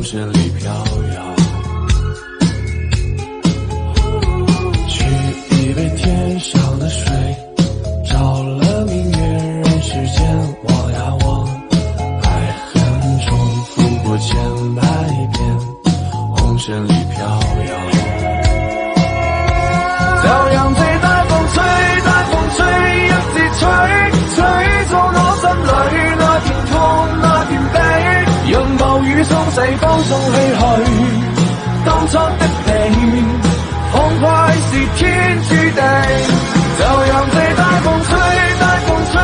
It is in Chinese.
红尘里飘摇。取一杯天上的水，照了明月人世间。望呀望，爱恨重复过千百遍，红尘里飘摇。就讓這大風吹，大風吹，一直吹，吹到我心裏那片痛，那片悲。讓暴雨沖洗，放縱唏噓，當初的你，澎湃是天注定。就讓這大風吹，大風吹。